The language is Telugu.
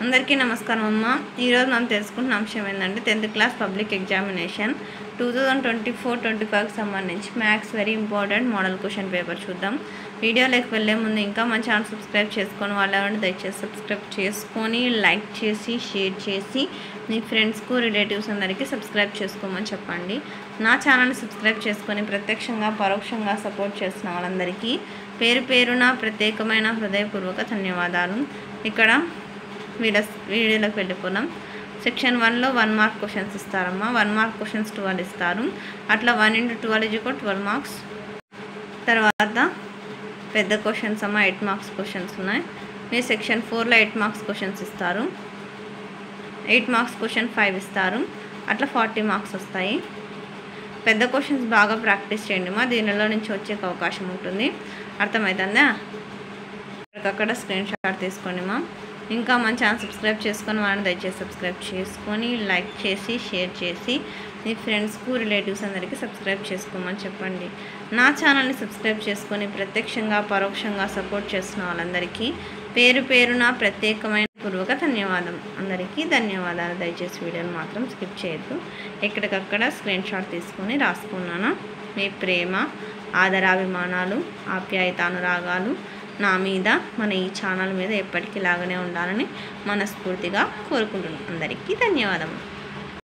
అందరికీ నమస్కారం అమ్మ. ఈరోజు మనం తెలుసుకుంటున్న అంశం ఏంటంటే 10th క్లాస్ పబ్లిక్ ఎగ్జామినేషన్ 2024-25కి సంబంధించి maths very important model question paper చూద్దాం. వీడియోలోకి వెళ్ళే ముందు ఇంకా మన ఛానల్ సబ్స్క్రైబ్ చేసుకొని వాళ్ళని దయచేసి సబ్స్క్రైబ్ చేసుకొని లైక్ చేసి షేర్ చేసి మీ ఫ్రెండ్స్కు రిలేటివ్స్ అందరికీ సబ్స్క్రైబ్ చేసుకోమని చెప్పండి. నా ఛానల్ని సబ్స్క్రైబ్ చేసుకొని ప్రత్యక్షంగా పరోక్షంగా సపోర్ట్ చేసిన వాళ్ళందరికీ పేరు పేరున ప్రత్యేకమైన హృదయపూర్వక ధన్యవాదాలు. ఇక్కడ వీడియోలోకి వెళ్ళిపోదాం. సెక్షన్ 1లో 1 మార్క్ క్వశ్చన్స్ ఇస్తారమ్మా. 1 మార్క్ క్వశ్చన్స్ 12 ఇస్తారు. అట్లా 1 × 12 = 12 మార్క్స్. తర్వాత పెద్ద క్వశ్చన్స్ అమ్మ 8 మార్క్స్ క్వశ్చన్స్ ఉన్నాయి. మీరు సెక్షన్ 4లో 8 మార్క్స్ క్వశ్చన్స్ ఇస్తారు. 8 మార్క్స్ క్వశ్చన్ 5 ఇస్తారు. అట్లా 40 మార్క్స్ వస్తాయి. పెద్ద క్వశ్చన్స్ బాగా ప్రాక్టీస్ చేయండి మా, దీనిలో నుంచి వచ్చే అవకాశం ఉంటుంది. అర్థమవుతుందా? అక్కడ స్క్రీన్ షాట్ తీసుకోండి మా. ఇంకా మన ఛానల్ సబ్స్క్రైబ్ చేసుకొని వాళ్ళని దయచేసి సబ్స్క్రైబ్ చేసుకొని లైక్ చేసి షేర్ చేసి మీ ఫ్రెండ్స్కు రిలేటివ్స్ అందరికీ సబ్స్క్రైబ్ చేసుకోమని చెప్పండి. నా ఛానల్ని సబ్స్క్రైబ్ చేసుకొని ప్రత్యక్షంగా పరోక్షంగా సపోర్ట్ చేస్తున్న వాళ్ళందరికీ పేరు పేరున ప్రత్యేకమైన పూర్వక ధన్యవాదం. అందరికీ ధన్యవాదాలు. దయచేసి వీడియోని మాత్రం స్కిప్ చేయొద్దు. ఎక్కడికక్కడ స్క్రీన్ షాట్ తీసుకొని రాసుకున్నాను. మీ ప్రేమ ఆదరాభిమానాలు ఆప్యాయతానురాగాలు నా మీద మన ఈ ఛానల్ మీద ఎప్పటికీ లాగానే ఉండాలని మనస్ఫూర్తిగా కోరుకుంటున్నాను. అందరికీ ధన్యవాదములు.